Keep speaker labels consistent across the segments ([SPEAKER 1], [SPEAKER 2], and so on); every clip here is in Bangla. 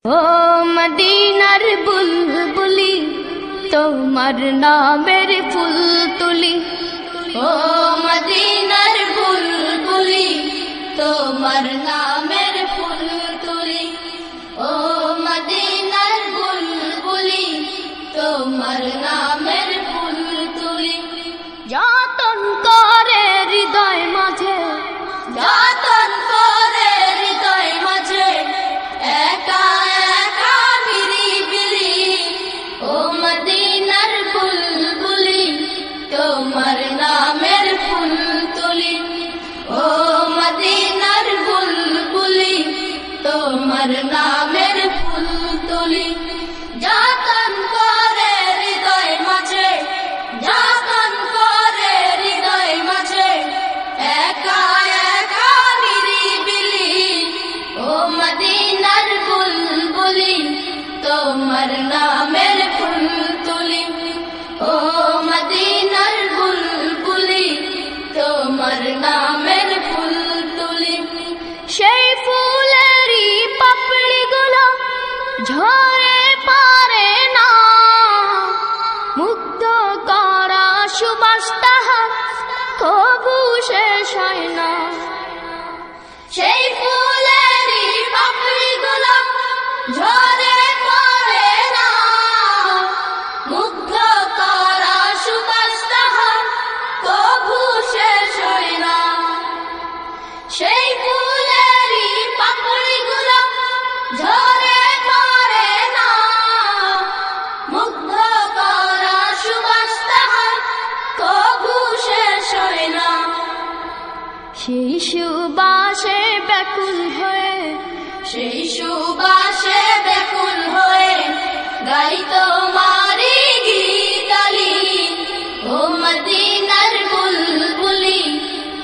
[SPEAKER 1] ও মদিনার বুলবুলি তোমার নামের ফুল তুলি। ও মদিনার বুলবুলি তোমার নামের ফুল তুলি। ও মদিনার বুলবুলি তোমার নামের ফুল তুলি। যতন করে হৃদয় মাঝে, যতন করে হৃদয় মাঝে, একা একা নিরিবিলি। ও মদিনার বুলবুলি তোমার নামের ফুল তুলি। ও মদিনার বুলবুলি তোমার নামের ফুল তুলি। যতন করে হৃদয় মাঝে, যতন করে হৃদয় মাঝে, একা একা নিরিবিলি। ও মদিনার বুলবুলি তোমার নামের ফুল তুলি। ও মদিনার বুলবুলি তোমার নামের ফুল তুলি। সেই ফুলেরই পাপড়িগুলো ঝরে পারে না, মুগ্ধ করা সুবাস তাহার কবু শেষ হয় না। সেই ফুলেরই পাপড়িগুলো ঝরে পড়ে না, মুগ্ধ করা সুবাস তাহার কবু শেষ হয় না। সেই ফুলেরই পাপড়িগুলো ঝরে পড়ে না, মুগ্ধ করা সুবাস তাহার কবু শেষ হয় না। সেই সুবাসে ব্যাকুল হয়ে, সেই সুবাসে ব্যাকুল হয়ে গাই তোমারি গীতালি। ও মদিনার বুলবুলি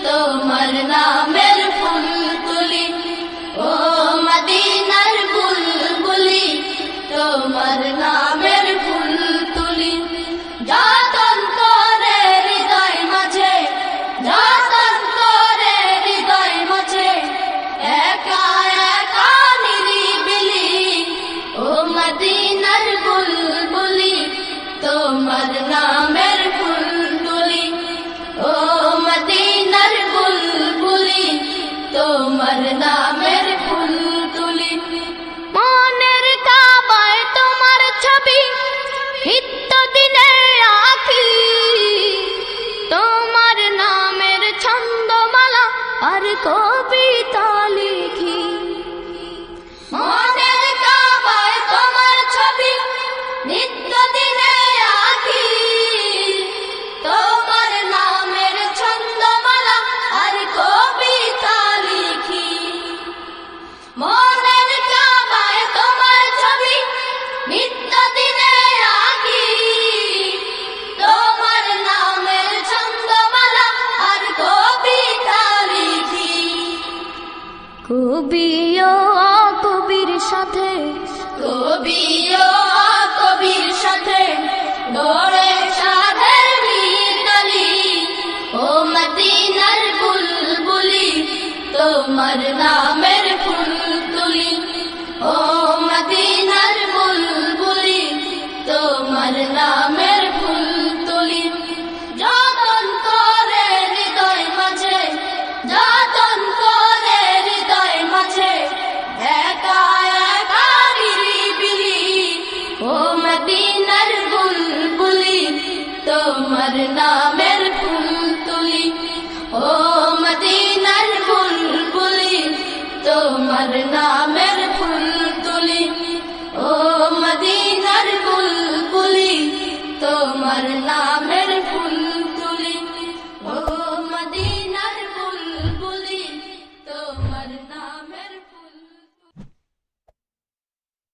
[SPEAKER 1] তোমার নামের ফুল তুলি। ও মদিনার বুলবুলি তোমার নামের ফুল তুলি। যতন করে হৃদয় মাঝে, যতন করে হৃদয় মাঝে, একা একা নিরিবিলি। ও মদিনার বুলবুলি তোমার নামের ফুল তুলি। ও মদিনার বুলবুলি তোমার নামের ফুল তুলি। মনের কাবায় তোমার ছবি নিত্য দিনে আঁকি, তোমার নামের ছন্দমালা আর কবিতা লিখি। মনের কাবায় তোমার ছবি নিত্য দিনে আঁকি, তোমার নামের ছন্দমালা আর কবিতা লিখি। মনের কাবায় তোমার ছবি নিত্য দিনে আঁকি, তোমার নামের ছন্দমালা আর কবিতা লিখি। কবি ও কবির সাথে, কবি ও কবির সাথে গড়ে সাধের মিতালি। ও মদিনার বুলবুলি তোমার নামের ফুল তুলি। ও মদিনার বুলবুলি তোমার নামের ফুল তুলি। যতন করে হৃদয় মাঝে, যতন করে হৃদয় মাঝে, একা একা নিরিবিলি। ও মদিনার বুলবুলি তোমার নামের ফুল তুলি। ও মদিনার বুলবুলি তোমার নামের ফুল তুলি। ও মদিনার বুলবুলি তোমার নাম